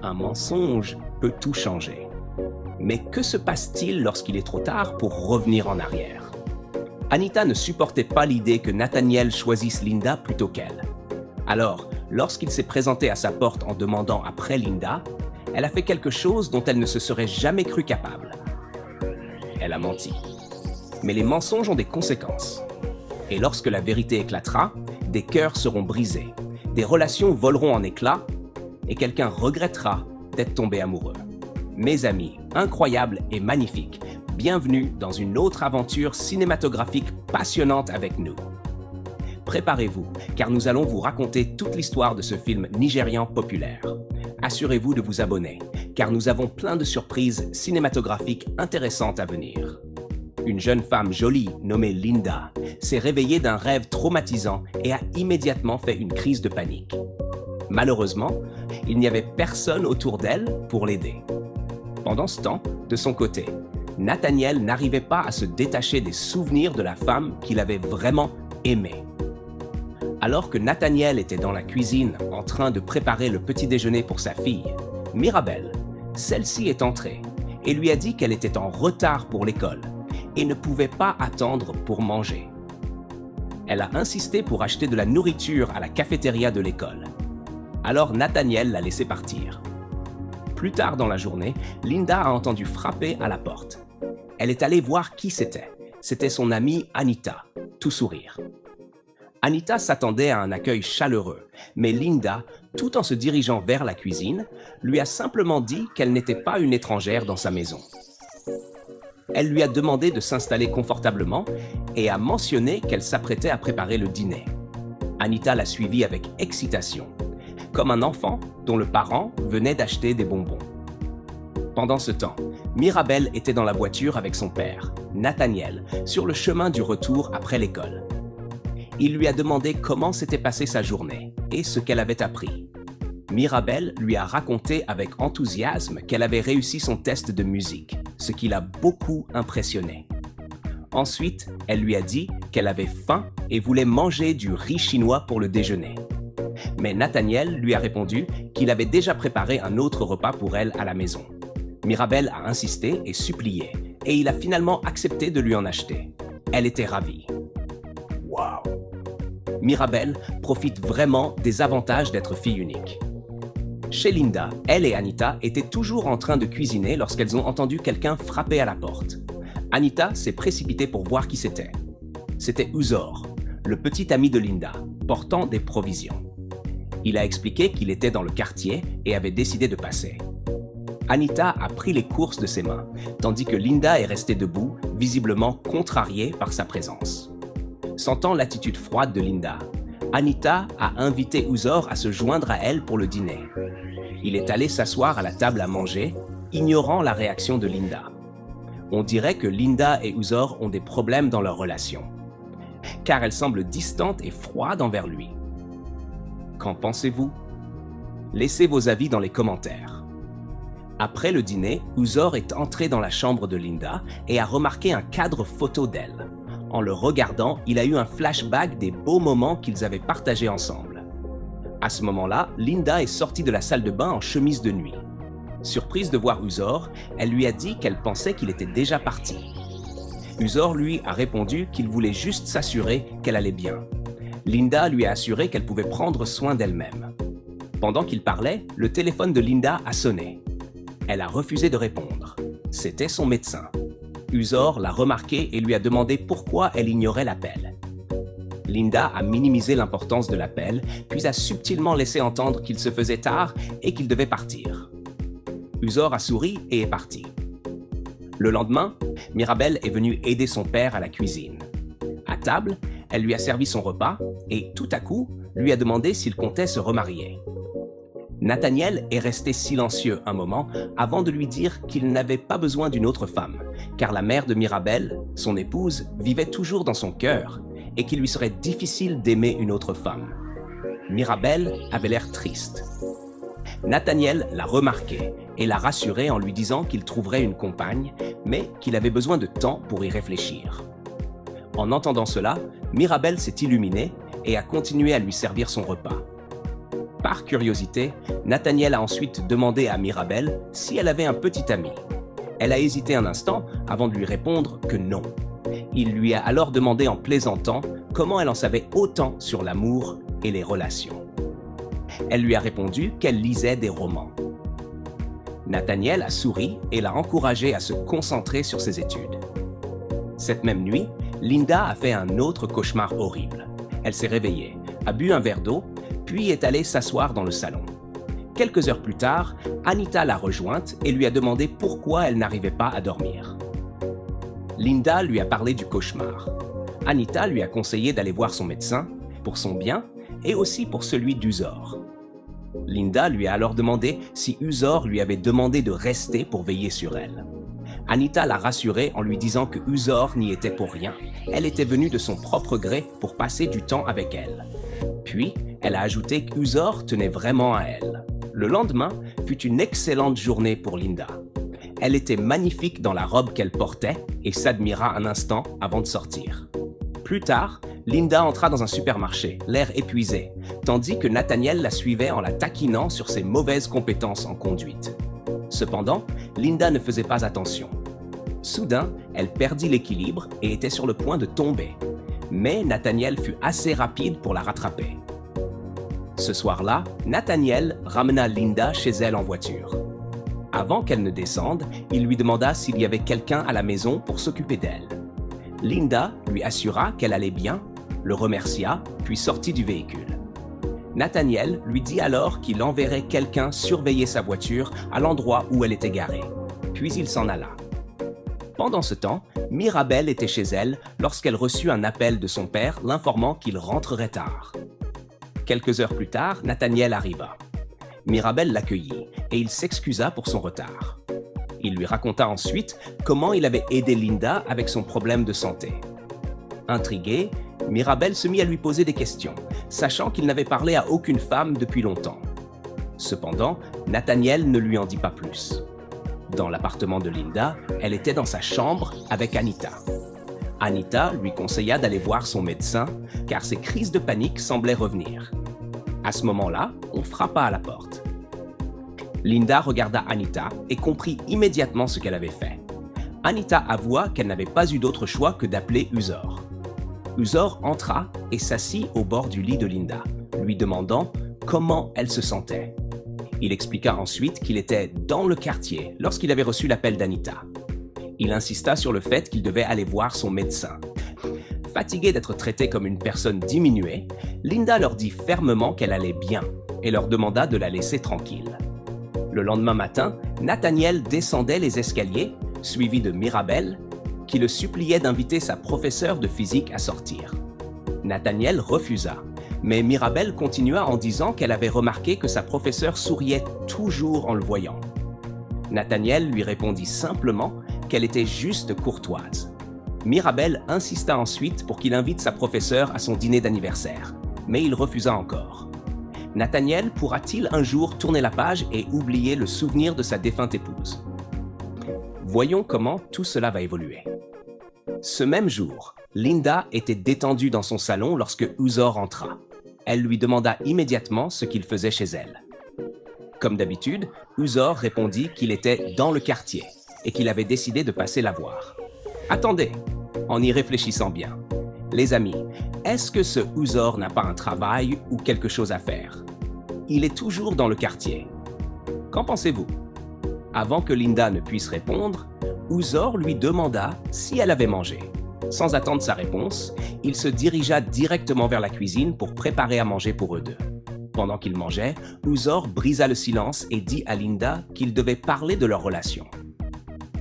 un mensonge peut tout changer. Mais que se passe-t-il lorsqu'il est trop tard pour revenir en arrière? Anita ne supportait pas l'idée que Nathaniel choisisse Linda plutôt qu'elle. Alors, lorsqu'il s'est présenté à sa porte en demandant après Linda, elle a fait quelque chose dont elle ne se serait jamais crue capable. Elle a menti. Mais les mensonges ont des conséquences. Et lorsque la vérité éclatera, des cœurs seront brisés, des relations voleront en éclats et quelqu'un regrettera d'être tombé amoureux. Mes amis, incroyables et magnifiques, bienvenue dans une autre aventure cinématographique passionnante avec nous. Préparez-vous, car nous allons vous raconter toute l'histoire de ce film nigérian populaire. Assurez-vous de vous abonner, car nous avons plein de surprises cinématographiques intéressantes à venir. Une jeune femme jolie nommée Linda s'est réveillée d'un rêve traumatisant et a immédiatement fait une crise de panique. Malheureusement, il n'y avait personne autour d'elle pour l'aider. Pendant ce temps, de son côté, Nathaniel n'arrivait pas à se détacher des souvenirs de la femme qu'il avait vraiment aimée. Alors que Nathaniel était dans la cuisine en train de préparer le petit déjeuner pour sa fille, Mirabelle, celle-ci est entrée et lui a dit qu'elle était en retard pour l'école et ne pouvait pas attendre pour manger. Elle a insisté pour acheter de la nourriture à la cafétéria de l'école. Alors Nathaniel l'a laissé partir. Plus tard dans la journée, Linda a entendu frapper à la porte. Elle est allée voir qui c'était. C'était son amie Anita, tout sourire. Anita s'attendait à un accueil chaleureux, mais Linda, tout en se dirigeant vers la cuisine, lui a simplement dit qu'elle n'était pas une étrangère dans sa maison. Elle lui a demandé de s'installer confortablement et a mentionné qu'elle s'apprêtait à préparer le dîner. Anita l'a suivie avec excitation, comme un enfant dont le parent venait d'acheter des bonbons. Pendant ce temps, Mirabelle était dans la voiture avec son père, Nathaniel, sur le chemin du retour après l'école. Il lui a demandé comment s'était passée sa journée et ce qu'elle avait appris. Mirabelle lui a raconté avec enthousiasme qu'elle avait réussi son test de musique, ce qui l'a beaucoup impressionné. Ensuite, elle lui a dit qu'elle avait faim et voulait manger du riz chinois pour le déjeuner. Mais Nathaniel lui a répondu qu'il avait déjà préparé un autre repas pour elle à la maison. Mirabelle a insisté et supplié, et il a finalement accepté de lui en acheter. Elle était ravie. Waouh! Mirabelle profite vraiment des avantages d'être fille unique. Chez Linda, elle et Anita étaient toujours en train de cuisiner lorsqu'elles ont entendu quelqu'un frapper à la porte. Anita s'est précipitée pour voir qui c'était. C'était Uzor, le petit ami de Linda, portant des provisions. Il a expliqué qu'il était dans le quartier et avait décidé de passer. Anita a pris les courses de ses mains, tandis que Linda est restée debout, visiblement contrariée par sa présence. Sentant l'attitude froide de Linda, Anita a invité Uzor à se joindre à elle pour le dîner. Il est allé s'asseoir à la table à manger, ignorant la réaction de Linda. On dirait que Linda et Uzor ont des problèmes dans leur relation, car elle semble distante et froide envers lui. Qu'en pensez-vous? Laissez vos avis dans les commentaires. Après le dîner, Uzor est entré dans la chambre de Linda et a remarqué un cadre photo d'elle. En le regardant, il a eu un flashback des beaux moments qu'ils avaient partagés ensemble. À ce moment-là, Linda est sortie de la salle de bain en chemise de nuit. Surprise de voir Uzor, elle lui a dit qu'elle pensait qu'il était déjà parti. Uzor lui a répondu qu'il voulait juste s'assurer qu'elle allait bien. Linda lui a assuré qu'elle pouvait prendre soin d'elle-même. Pendant qu'il parlait, le téléphone de Linda a sonné. Elle a refusé de répondre. C'était son médecin. Uzor l'a remarqué et lui a demandé pourquoi elle ignorait l'appel. Linda a minimisé l'importance de l'appel, puis a subtilement laissé entendre qu'il se faisait tard et qu'il devait partir. Uzor a souri et est parti. Le lendemain, Mirabelle est venue aider son père à la cuisine. À table, elle lui a servi son repas et, tout à coup, lui a demandé s'il comptait se remarier. Nathaniel est resté silencieux un moment avant de lui dire qu'il n'avait pas besoin d'une autre femme, car la mère de Mirabelle, son épouse, vivait toujours dans son cœur et qu'il lui serait difficile d'aimer une autre femme. Mirabelle avait l'air triste. Nathaniel l'a remarqué et l'a rassuré en lui disant qu'il trouverait une compagne, mais qu'il avait besoin de temps pour y réfléchir. En entendant cela, Mirabelle s'est illuminée et a continué à lui servir son repas. Par curiosité, Nathaniel a ensuite demandé à Mirabel si elle avait un petit ami. Elle a hésité un instant avant de lui répondre que non. Il lui a alors demandé en plaisantant comment elle en savait autant sur l'amour et les relations. Elle lui a répondu qu'elle lisait des romans. Nathaniel a souri et l'a encouragée à se concentrer sur ses études. Cette même nuit, Linda a fait un autre cauchemar horrible. Elle s'est réveillée, a bu un verre d'eau, puis est allée s'asseoir dans le salon. Quelques heures plus tard, Anita l'a rejointe et lui a demandé pourquoi elle n'arrivait pas à dormir. Linda lui a parlé du cauchemar. Anita lui a conseillé d'aller voir son médecin, pour son bien et aussi pour celui d'Uzor. Linda lui a alors demandé si Uzor lui avait demandé de rester pour veiller sur elle. Anita l'a rassurée en lui disant que Uzor n'y était pour rien. Elle était venue de son propre gré pour passer du temps avec elle. Puis, elle a ajouté qu'Uzor tenait vraiment à elle. Le lendemain fut une excellente journée pour Linda. Elle était magnifique dans la robe qu'elle portait et s'admira un instant avant de sortir. Plus tard, Linda entra dans un supermarché, l'air épuisé, tandis que Nathaniel la suivait en la taquinant sur ses mauvaises compétences en conduite. Cependant, Linda ne faisait pas attention. Soudain, elle perdit l'équilibre et était sur le point de tomber. Mais Nathaniel fut assez rapide pour la rattraper. Ce soir-là, Nathaniel ramena Linda chez elle en voiture. Avant qu'elle ne descende, il lui demanda s'il y avait quelqu'un à la maison pour s'occuper d'elle. Linda lui assura qu'elle allait bien, le remercia, puis sortit du véhicule. Nathaniel lui dit alors qu'il enverrait quelqu'un surveiller sa voiture à l'endroit où elle était garée. Puis il s'en alla. Pendant ce temps, Mirabel était chez elle lorsqu'elle reçut un appel de son père l'informant qu'il rentrerait tard. Quelques heures plus tard, Nathaniel arriva. Mirabel l'accueillit et il s'excusa pour son retard. Il lui raconta ensuite comment il avait aidé Linda avec son problème de santé. Intrigué, Mirabel se mit à lui poser des questions, sachant qu'il n'avait parlé à aucune femme depuis longtemps. Cependant, Nathaniel ne lui en dit pas plus. Dans l'appartement de Linda, elle était dans sa chambre avec Anita. Anita lui conseilla d'aller voir son médecin, car ses crises de panique semblaient revenir. À ce moment-là, on frappa à la porte. Linda regarda Anita et comprit immédiatement ce qu'elle avait fait. Anita avoua qu'elle n'avait pas eu d'autre choix que d'appeler Uzor. Uzor entra et s'assit au bord du lit de Linda, lui demandant comment elle se sentait. Il expliqua ensuite qu'il était dans le quartier lorsqu'il avait reçu l'appel d'Anita. Il insista sur le fait qu'il devait aller voir son médecin. Fatiguée d'être traitée comme une personne diminuée, Linda leur dit fermement qu'elle allait bien et leur demanda de la laisser tranquille. Le lendemain matin, Nathaniel descendait les escaliers, suivi de Mirabel, qui le suppliait d'inviter sa professeure de physique à sortir. Nathaniel refusa, mais Mirabel continua en disant qu'elle avait remarqué que sa professeure souriait toujours en le voyant. Nathaniel lui répondit simplement qu'elle était juste courtoise. Mirabel insista ensuite pour qu'il invite sa professeure à son dîner d'anniversaire, mais il refusa encore. Nathaniel pourra-t-il un jour tourner la page et oublier le souvenir de sa défunte épouse? Voyons comment tout cela va évoluer. Ce même jour, Linda était détendue dans son salon lorsque Uzor entra. Elle lui demanda immédiatement ce qu'il faisait chez elle. Comme d'habitude, Uzor répondit qu'il était dans le quartier et qu'il avait décidé de passer la voir. Attendez, en y réfléchissant bien. Les amis, est-ce que ce Uzor n'a pas un travail ou quelque chose à faire? Il est toujours dans le quartier. Qu'en pensez-vous? Avant que Linda ne puisse répondre, Uzor lui demanda si elle avait mangé. Sans attendre sa réponse, il se dirigea directement vers la cuisine pour préparer à manger pour eux deux. Pendant qu'ils mangeaient, Uzor brisa le silence et dit à Linda qu'ils devaient parler de leur relation.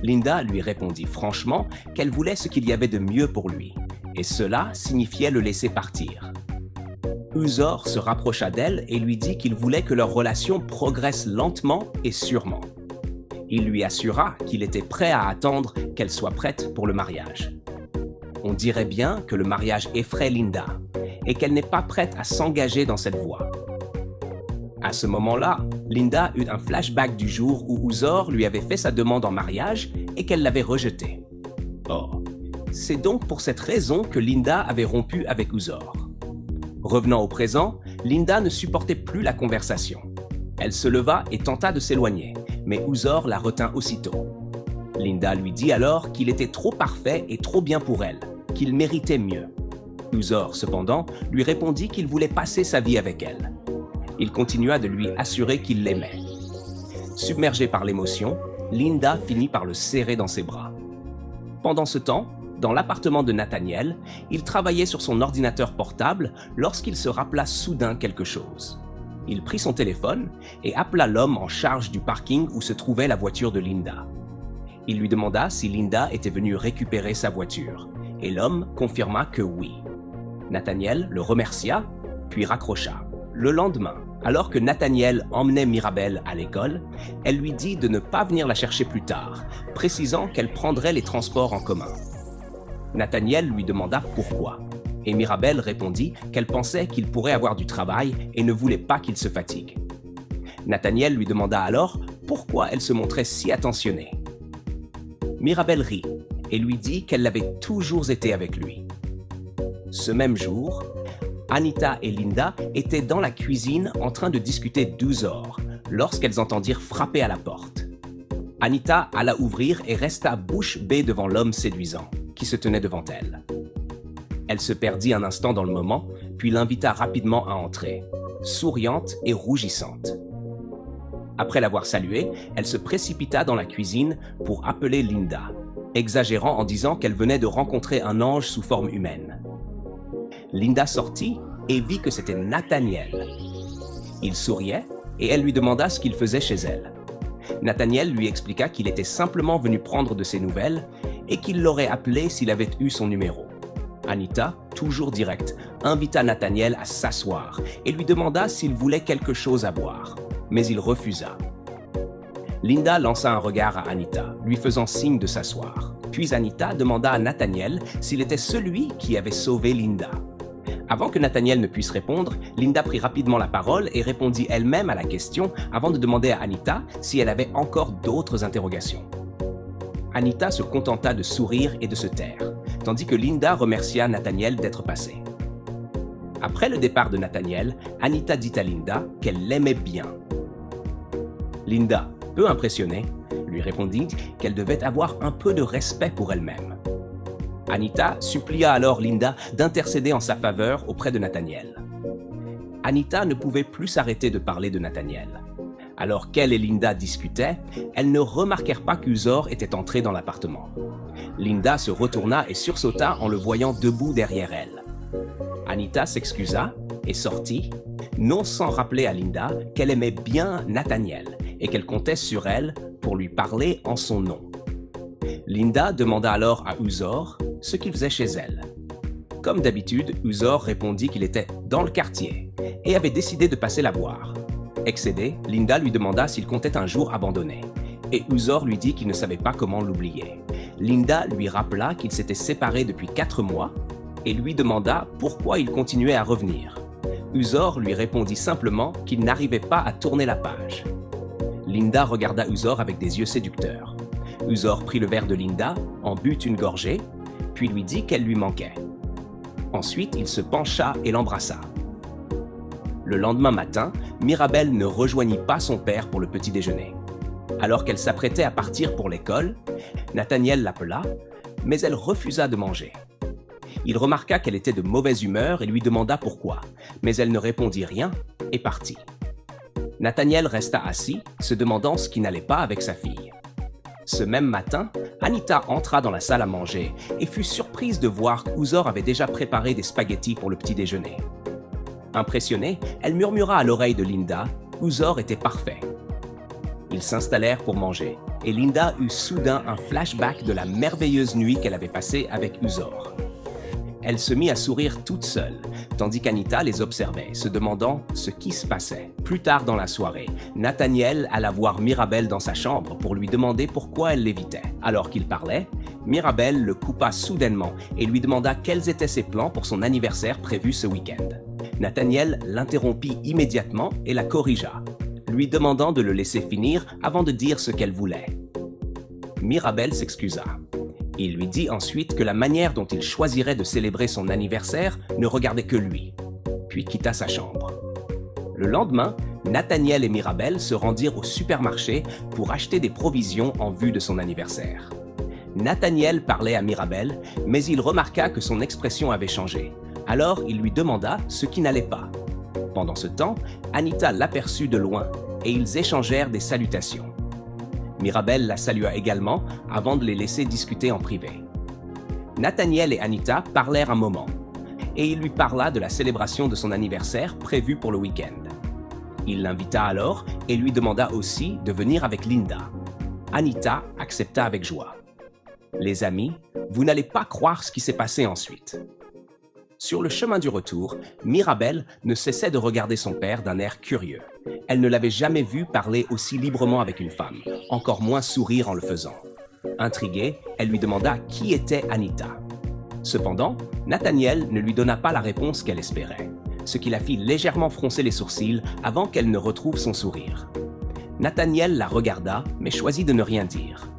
Linda lui répondit franchement qu'elle voulait ce qu'il y avait de mieux pour lui, et cela signifiait le laisser partir. Uzor se rapprocha d'elle et lui dit qu'il voulait que leur relation progresse lentement et sûrement. Il lui assura qu'il était prêt à attendre qu'elle soit prête pour le mariage. On dirait bien que le mariage effraie Linda et qu'elle n'est pas prête à s'engager dans cette voie. À ce moment-là, Linda eut un flashback du jour où Uzor lui avait fait sa demande en mariage et qu'elle l'avait rejeté. Or, c'est donc pour cette raison que Linda avait rompu avec Uzor. Revenant au présent, Linda ne supportait plus la conversation. Elle se leva et tenta de s'éloigner, mais Uzor la retint aussitôt. Linda lui dit alors qu'il était trop parfait et trop bien pour elle, qu'il méritait mieux. Uzor, cependant, lui répondit qu'il voulait passer sa vie avec elle. Il continua de lui assurer qu'il l'aimait. Submergée par l'émotion, Linda finit par le serrer dans ses bras. Pendant ce temps, dans l'appartement de Nathaniel, il travaillait sur son ordinateur portable lorsqu'il se rappela soudain quelque chose. Il prit son téléphone et appela l'homme en charge du parking où se trouvait la voiture de Linda. Il lui demanda si Linda était venue récupérer sa voiture, et l'homme confirma que oui. Nathaniel le remercia, puis raccrocha. Le lendemain, alors que Nathaniel emmenait Mirabel à l'école, elle lui dit de ne pas venir la chercher plus tard, précisant qu'elle prendrait les transports en commun. Nathaniel lui demanda pourquoi, et Mirabel répondit qu'elle pensait qu'il pourrait avoir du travail et ne voulait pas qu'il se fatigue. Nathaniel lui demanda alors pourquoi elle se montrait si attentionnée. Mirabel rit et lui dit qu'elle l'avait toujours été avec lui. Ce même jour, Anita et Linda étaient dans la cuisine en train de discuter d'Uzor lorsqu'elles entendirent frapper à la porte. Anita alla ouvrir et resta bouche bée devant l'homme séduisant qui se tenait devant elle. Elle se perdit un instant dans le moment, puis l'invita rapidement à entrer, souriante et rougissante. Après l'avoir saluée, elle se précipita dans la cuisine pour appeler Linda, exagérant en disant qu'elle venait de rencontrer un ange sous forme humaine. Linda sortit et vit que c'était Nathaniel. Il souriait et elle lui demanda ce qu'il faisait chez elle. Nathaniel lui expliqua qu'il était simplement venu prendre de ses nouvelles et qu'il l'aurait appelé s'il avait eu son numéro. Anita, toujours directe, invita Nathaniel à s'asseoir et lui demanda s'il voulait quelque chose à boire, mais il refusa. Linda lança un regard à Anita, lui faisant signe de s'asseoir. Puis Anita demanda à Nathaniel s'il était celui qui avait sauvé Linda. Avant que Nathaniel ne puisse répondre, Linda prit rapidement la parole et répondit elle-même à la question avant de demander à Anita si elle avait encore d'autres interrogations. Anita se contenta de sourire et de se taire, tandis que Linda remercia Nathaniel d'être passé. Après le départ de Nathaniel, Anita dit à Linda qu'elle l'aimait bien. Linda, peu impressionnée, lui répondit qu'elle devait avoir un peu de respect pour elle-même. Anita supplia alors Linda d'intercéder en sa faveur auprès de Nathaniel. Anita ne pouvait plus s'arrêter de parler de Nathaniel. Alors qu'elle et Linda discutaient, elles ne remarquèrent pas qu'Uzor était entré dans l'appartement. Linda se retourna et sursauta en le voyant debout derrière elle. Anita s'excusa et sortit, non sans rappeler à Linda qu'elle aimait bien Nathaniel et qu'elle comptait sur elle pour lui parler en son nom. Linda demanda alors à Uzor ce qu'il faisait chez elle. Comme d'habitude, Uzor répondit qu'il était dans le quartier et avait décidé de passer la voir. Excédée, Linda lui demanda s'il comptait un jour abandonner, et Uzor lui dit qu'il ne savait pas comment l'oublier. Linda lui rappela qu'ils s'étaient séparés depuis 4 mois et lui demanda pourquoi il continuait à revenir. Uzor lui répondit simplement qu'il n'arrivait pas à tourner la page. Linda regarda Uzor avec des yeux séducteurs. Uzor prit le verre de Linda, en but une gorgée, puis lui dit qu'elle lui manquait. Ensuite, il se pencha et l'embrassa. Le lendemain matin, Mirabel ne rejoignit pas son père pour le petit déjeuner. Alors qu'elle s'apprêtait à partir pour l'école, Nathaniel l'appela, mais elle refusa de manger. Il remarqua qu'elle était de mauvaise humeur et lui demanda pourquoi, mais elle ne répondit rien et partit. Nathaniel resta assis, se demandant ce qui n'allait pas avec sa fille. Ce même matin, Anita entra dans la salle à manger et fut surprise de voir qu'Uzor avait déjà préparé des spaghettis pour le petit déjeuner. Impressionnée, elle murmura à l'oreille de Linda qu'Uzor était parfait. Ils s'installèrent pour manger et Linda eut soudain un flashback de la merveilleuse nuit qu'elle avait passée avec Uzor. Elle se mit à sourire toute seule, tandis qu'Anita les observait, se demandant ce qui se passait. Plus tard dans la soirée, Nathaniel alla voir Mirabel dans sa chambre pour lui demander pourquoi elle l'évitait. Alors qu'il parlait, Mirabel le coupa soudainement et lui demanda quels étaient ses plans pour son anniversaire prévu ce week-end. Nathaniel l'interrompit immédiatement et la corrigea, lui demandant de le laisser finir avant de dire ce qu'elle voulait. Mirabel s'excusa. Il lui dit ensuite que la manière dont il choisirait de célébrer son anniversaire ne regardait que lui, puis quitta sa chambre. Le lendemain, Nathaniel et Mirabel se rendirent au supermarché pour acheter des provisions en vue de son anniversaire. Nathaniel parlait à Mirabel, mais il remarqua que son expression avait changé. Alors il lui demanda ce qui n'allait pas. Pendant ce temps, Anita l'aperçut de loin et ils échangèrent des salutations. Mirabel la salua également avant de les laisser discuter en privé. Nathaniel et Anita parlèrent un moment et il lui parla de la célébration de son anniversaire prévue pour le week-end. Il l'invita alors et lui demanda aussi de venir avec Linda. Anita accepta avec joie. Les amis, vous n'allez pas croire ce qui s'est passé ensuite. Sur le chemin du retour, Mirabel ne cessait de regarder son père d'un air curieux. Elle ne l'avait jamais vu parler aussi librement avec une femme, encore moins sourire en le faisant. Intriguée, elle lui demanda qui était Anita. Cependant, Nathaniel ne lui donna pas la réponse qu'elle espérait, ce qui la fit légèrement froncer les sourcils avant qu'elle ne retrouve son sourire. Nathaniel la regarda, mais choisit de ne rien dire.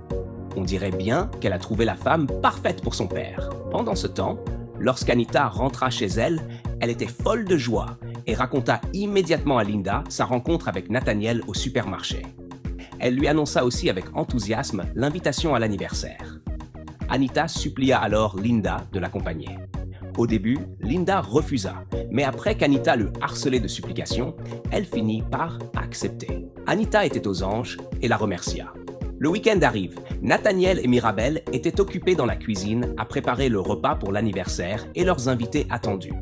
On dirait bien qu'elle a trouvé la femme parfaite pour son père. Pendant ce temps, lorsqu'Anita rentra chez elle, elle était folle de joie et raconta immédiatement à Linda sa rencontre avec Nathaniel au supermarché. Elle lui annonça aussi avec enthousiasme l'invitation à l'anniversaire. Anita supplia alors Linda de l'accompagner. Au début, Linda refusa, mais après qu'Anita le harcelait de supplications, elle finit par accepter. Anita était aux anges et la remercia. Le week-end arrive. Nathaniel et Mirabel étaient occupés dans la cuisine à préparer le repas pour l'anniversaire et leurs invités attendus.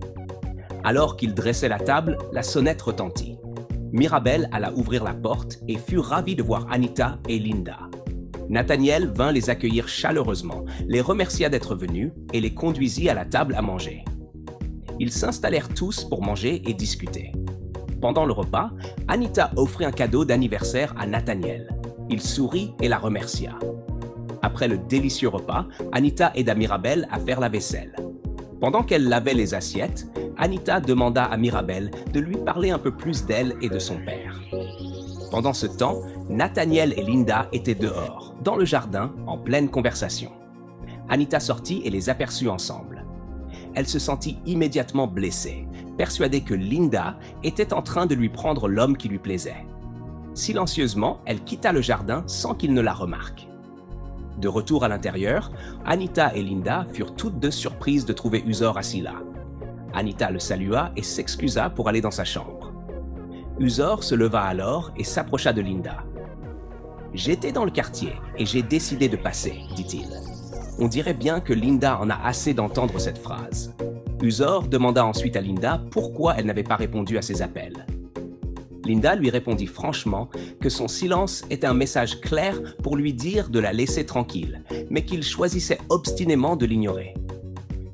Alors qu'ils dressaient la table, la sonnette retentit. Mirabel alla ouvrir la porte et fut ravie de voir Anita et Linda. Nathaniel vint les accueillir chaleureusement, les remercia d'être venus et les conduisit à la table à manger. Ils s'installèrent tous pour manger et discuter. Pendant le repas, Anita offrit un cadeau d'anniversaire à Nathaniel. Il sourit et la remercia. Après le délicieux repas, Anita aida Mirabel à faire la vaisselle. Pendant qu'elle lavait les assiettes, Anita demanda à Mirabel de lui parler un peu plus d'elle et de son père. Pendant ce temps, Nathaniel et Linda étaient dehors, dans le jardin, en pleine conversation. Anita sortit et les aperçut ensemble. Elle se sentit immédiatement blessée, persuadée que Linda était en train de lui prendre l'homme qui lui plaisait. Silencieusement, elle quitta le jardin sans qu'il ne la remarque. De retour à l'intérieur, Anita et Linda furent toutes deux surprises de trouver Uzor assis là. Anita le salua et s'excusa pour aller dans sa chambre. Uzor se leva alors et s'approcha de Linda. « J'étais dans le quartier et j'ai décidé de passer, dit-il. » On dirait bien que Linda en a assez d'entendre cette phrase. Uzor demanda ensuite à Linda pourquoi elle n'avait pas répondu à ses appels. Linda lui répondit franchement que son silence était un message clair pour lui dire de la laisser tranquille, mais qu'il choisissait obstinément de l'ignorer.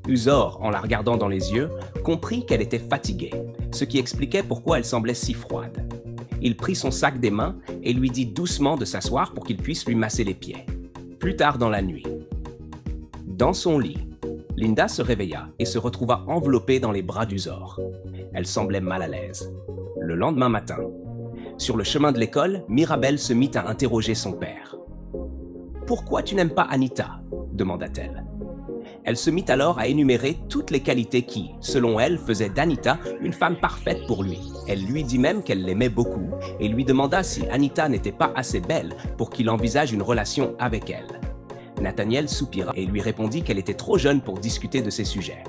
Uzor, en la regardant dans les yeux, comprit qu'elle était fatiguée, ce qui expliquait pourquoi elle semblait si froide. Il prit son sac des mains et lui dit doucement de s'asseoir pour qu'il puisse lui masser les pieds. Plus tard dans la nuit. Dans son lit, Linda se réveilla et se retrouva enveloppée dans les bras d'Uzor. Elle semblait mal à l'aise. Le lendemain matin, sur le chemin de l'école, Mirabel se mit à interroger son père. « Pourquoi tu n'aimes pas Anita ?» demanda-t-elle. Elle se mit alors à énumérer toutes les qualités qui, selon elle, faisaient d'Anita une femme parfaite pour lui. Elle lui dit même qu'elle l'aimait beaucoup et lui demanda si Anita n'était pas assez belle pour qu'il envisage une relation avec elle. Nathaniel soupira et lui répondit qu'elle était trop jeune pour discuter de ces sujets.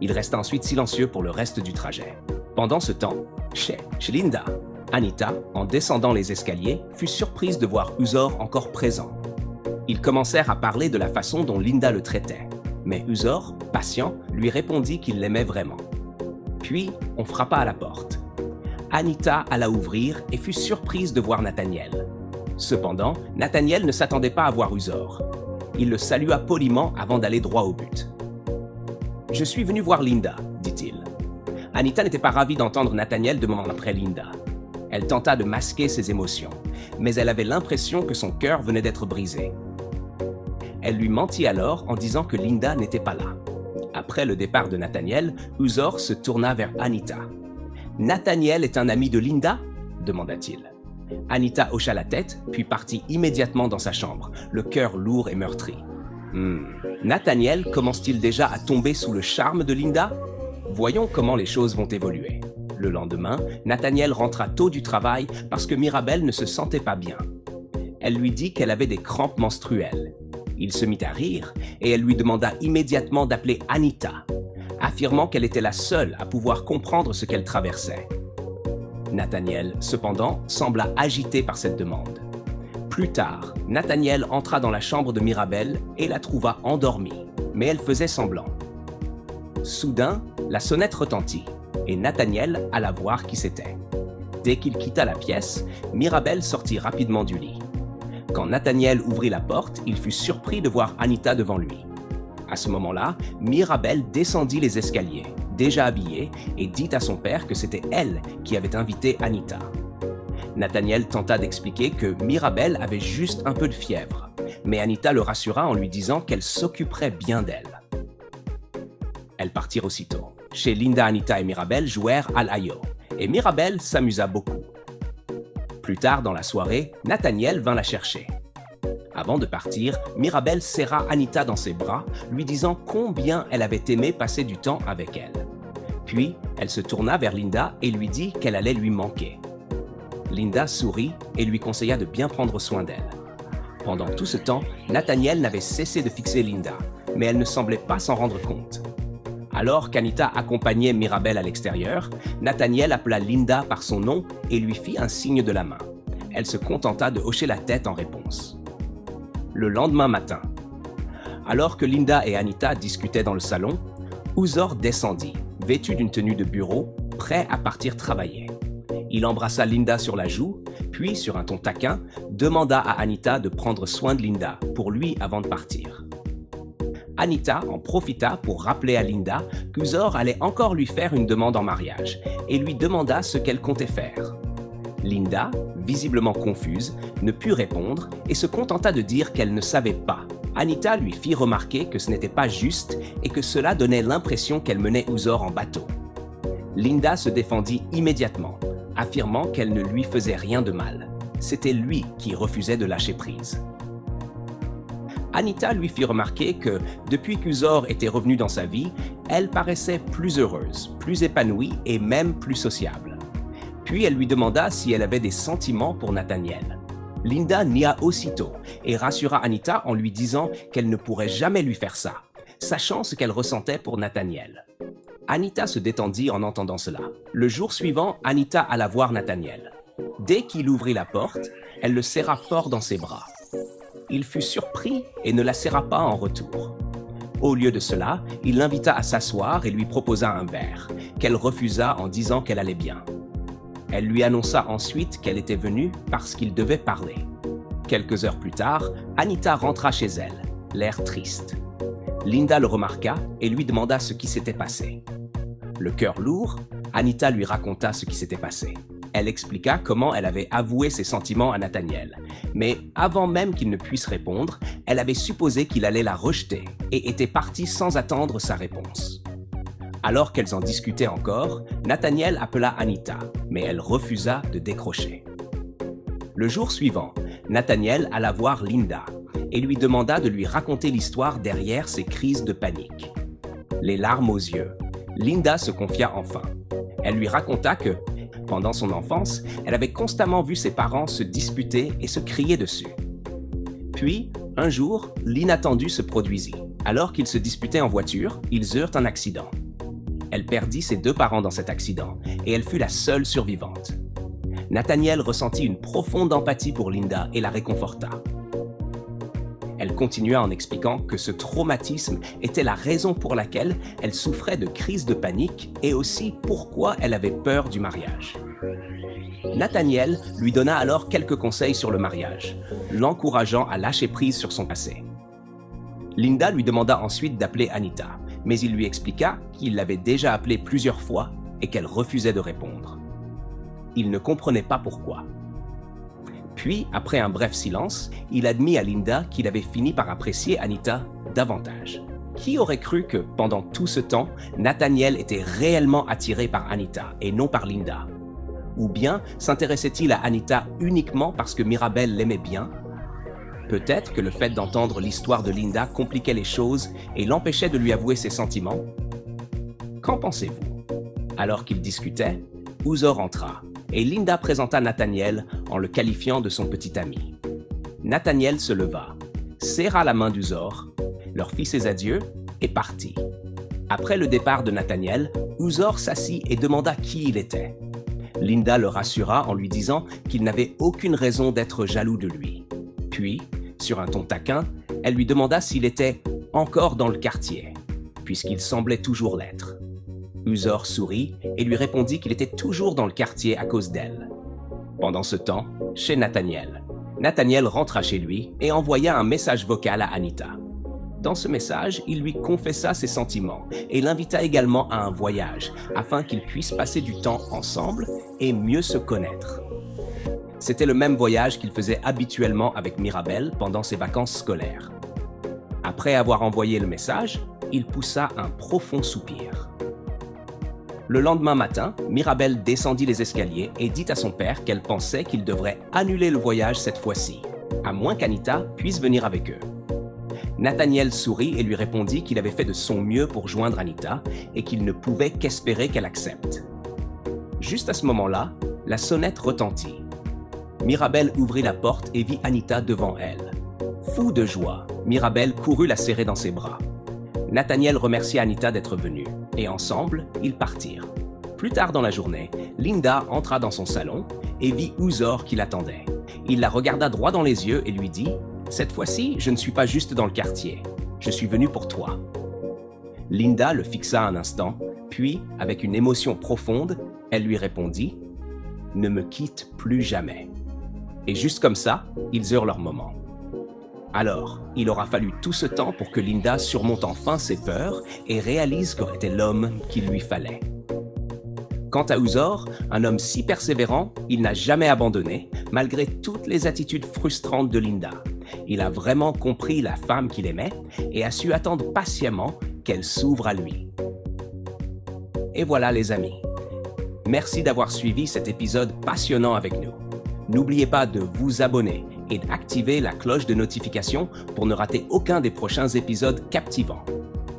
Il resta ensuite silencieux pour le reste du trajet. Pendant ce temps, chez Linda, Anita, en descendant les escaliers, fut surprise de voir Uzor encore présent. Ils commencèrent à parler de la façon dont Linda le traitait, mais Uzor, patient, lui répondit qu'il l'aimait vraiment. Puis, on frappa à la porte. Anita alla ouvrir et fut surprise de voir Nathaniel. Cependant, Nathaniel ne s'attendait pas à voir Uzor. Il le salua poliment avant d'aller droit au but. « Je suis venu voir Linda, » dit-il. Anita n'était pas ravie d'entendre Nathaniel demander après Linda. Elle tenta de masquer ses émotions, mais elle avait l'impression que son cœur venait d'être brisé. Elle lui mentit alors en disant que Linda n'était pas là. Après le départ de Nathaniel, Uzor se tourna vers Anita. « Nathaniel est un ami de Linda ?» demanda-t-il. Anita hocha la tête, puis partit immédiatement dans sa chambre, le cœur lourd et meurtri. Nathaniel commence-t-il déjà à tomber sous le charme de Linda? Voyons comment les choses vont évoluer. Le lendemain, Nathaniel rentra tôt du travail parce que Mirabel ne se sentait pas bien. Elle lui dit qu'elle avait des crampes menstruelles. Il se mit à rire et elle lui demanda immédiatement d'appeler Anita, affirmant qu'elle était la seule à pouvoir comprendre ce qu'elle traversait. Nathaniel, cependant, sembla agité par cette demande. Plus tard, Nathaniel entra dans la chambre de Mirabel et la trouva endormie, mais elle faisait semblant. Soudain, la sonnette retentit et Nathaniel alla voir qui c'était. Dès qu'il quitta la pièce, Mirabel sortit rapidement du lit. Quand Nathaniel ouvrit la porte, il fut surpris de voir Anita devant lui. À ce moment-là, Mirabel descendit les escaliers, déjà habillée, et dit à son père que c'était elle qui avait invité Anita. Nathaniel tenta d'expliquer que Mirabel avait juste un peu de fièvre, mais Anita le rassura en lui disant qu'elle s'occuperait bien d'elle. Elles partirent aussitôt. Chez Linda, Anita et Mirabel jouèrent à l'Ayo, et Mirabel s'amusa beaucoup. Plus tard dans la soirée, Nathaniel vint la chercher. Avant de partir, Mirabel serra Anita dans ses bras, lui disant combien elle avait aimé passer du temps avec elle. Puis, elle se tourna vers Linda et lui dit qu'elle allait lui manquer. Linda sourit et lui conseilla de bien prendre soin d'elle. Pendant tout ce temps, Nathaniel n'avait cessé de fixer Linda, mais elle ne semblait pas s'en rendre compte. Alors qu'Anita accompagnait Mirabel à l'extérieur, Nathaniel appela Linda par son nom et lui fit un signe de la main. Elle se contenta de hocher la tête en réponse. Le lendemain matin, alors que Linda et Anita discutaient dans le salon, Uzor descendit, vêtu d'une tenue de bureau, prêt à partir travailler. Il embrassa Linda sur la joue, puis, sur un ton taquin, demanda à Anita de prendre soin de Linda pour lui avant de partir. Anita en profita pour rappeler à Linda qu'Uzor allait encore lui faire une demande en mariage et lui demanda ce qu'elle comptait faire. Linda, visiblement confuse, ne put répondre et se contenta de dire qu'elle ne savait pas. Anita lui fit remarquer que ce n'était pas juste et que cela donnait l'impression qu'elle menait Uzor en bateau. Linda se défendit immédiatement, affirmant qu'elle ne lui faisait rien de mal. C'était lui qui refusait de lâcher prise. Anita lui fit remarquer que, depuis qu'Uzor était revenu dans sa vie, elle paraissait plus heureuse, plus épanouie et même plus sociable. Puis elle lui demanda si elle avait des sentiments pour Nathaniel. Linda nia aussitôt et rassura Anita en lui disant qu'elle ne pourrait jamais lui faire ça, sachant ce qu'elle ressentait pour Nathaniel. Anita se détendit en entendant cela. Le jour suivant, Anita alla voir Nathaniel. Dès qu'il ouvrit la porte, elle le serra fort dans ses bras. Il fut surpris et ne la serra pas en retour. Au lieu de cela, il l'invita à s'asseoir et lui proposa un verre, qu'elle refusa en disant qu'elle allait bien. Elle lui annonça ensuite qu'elle était venue parce qu'il devait parler. Quelques heures plus tard, Anita rentra chez elle, l'air triste. Linda le remarqua et lui demanda ce qui s'était passé. Le cœur lourd, Anita lui raconta ce qui s'était passé. Elle expliqua comment elle avait avoué ses sentiments à Nathaniel. Mais avant même qu'il ne puisse répondre, elle avait supposé qu'il allait la rejeter et était partie sans attendre sa réponse. Alors qu'elles en discutaient encore, Nathaniel appela Anita, mais elle refusa de décrocher. Le jour suivant, Nathaniel alla voir Linda et lui demanda de lui raconter l'histoire derrière ses crises de panique. Les larmes aux yeux, Linda se confia enfin. Elle lui raconta que, pendant son enfance, elle avait constamment vu ses parents se disputer et se crier dessus. Puis, un jour, l'inattendu se produisit. Alors qu'ils se disputaient en voiture, ils eurent un accident. Elle perdit ses deux parents dans cet accident et elle fut la seule survivante. Nathaniel ressentit une profonde empathie pour Linda et la réconforta. Elle continua en expliquant que ce traumatisme était la raison pour laquelle elle souffrait de crises de panique et aussi pourquoi elle avait peur du mariage. Nathaniel lui donna alors quelques conseils sur le mariage, l'encourageant à lâcher prise sur son passé. Linda lui demanda ensuite d'appeler Anita, mais il lui expliqua qu'il l'avait déjà appelée plusieurs fois et qu'elle refusait de répondre. Il ne comprenait pas pourquoi. Puis, après un bref silence, il admit à Linda qu'il avait fini par apprécier Anita davantage. Qui aurait cru que, pendant tout ce temps, Nathaniel était réellement attiré par Anita et non par Linda? Ou bien s'intéressait-il à Anita uniquement parce que Mirabel l'aimait bien? Peut-être que le fait d'entendre l'histoire de Linda compliquait les choses et l'empêchait de lui avouer ses sentiments. Qu'en pensez-vous? Alors qu'ils discutaient, Uzor entra et Linda présenta Nathaniel en le qualifiant de son petit ami. Nathaniel se leva, serra la main d'Uzor, leur fit ses adieux et partit. Après le départ de Nathaniel, Uzor s'assit et demanda qui il était. Linda le rassura en lui disant qu'il n'avait aucune raison d'être jaloux de lui. Puis, sur un ton taquin, elle lui demanda s'il était encore dans le quartier, puisqu'il semblait toujours l'être. Uzor sourit et lui répondit qu'il était toujours dans le quartier à cause d'elle. Pendant ce temps, chez Nathaniel, Nathaniel rentra chez lui et envoya un message vocal à Anita. Dans ce message, il lui confessa ses sentiments et l'invita également à un voyage afin qu'ils puissent passer du temps ensemble et mieux se connaître. C'était le même voyage qu'il faisait habituellement avec Mirabel pendant ses vacances scolaires. Après avoir envoyé le message, il poussa un profond soupir. Le lendemain matin, Mirabel descendit les escaliers et dit à son père qu'elle pensait qu'il devrait annuler le voyage cette fois-ci, à moins qu'Anita puisse venir avec eux. Nathaniel sourit et lui répondit qu'il avait fait de son mieux pour joindre Anita et qu'il ne pouvait qu'espérer qu'elle accepte. Juste à ce moment-là, la sonnette retentit. Mirabel ouvrit la porte et vit Anita devant elle. Fou de joie, Mirabel courut la serrer dans ses bras. Nathaniel remercia Anita d'être venue, et ensemble, ils partirent. Plus tard dans la journée, Linda entra dans son salon et vit Uzor qui l'attendait. Il la regarda droit dans les yeux et lui dit « Cette fois-ci, je ne suis pas juste dans le quartier. Je suis venu pour toi. » Linda le fixa un instant, puis, avec une émotion profonde, elle lui répondit « Ne me quitte plus jamais. » Et juste comme ça, ils eurent leur moment. Alors, il aura fallu tout ce temps pour que Linda surmonte enfin ses peurs et réalise qu'aurait été l'homme qu'il lui fallait. Quant à Uzor, un homme si persévérant, il n'a jamais abandonné, malgré toutes les attitudes frustrantes de Linda. Il a vraiment compris la femme qu'il aimait et a su attendre patiemment qu'elle s'ouvre à lui. Et voilà les amis. Merci d'avoir suivi cet épisode passionnant avec nous. N'oubliez pas de vous abonner et d'activer la cloche de notification pour ne rater aucun des prochains épisodes captivants.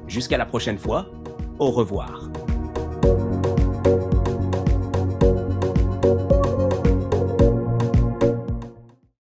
Jusqu'à la prochaine fois, au revoir.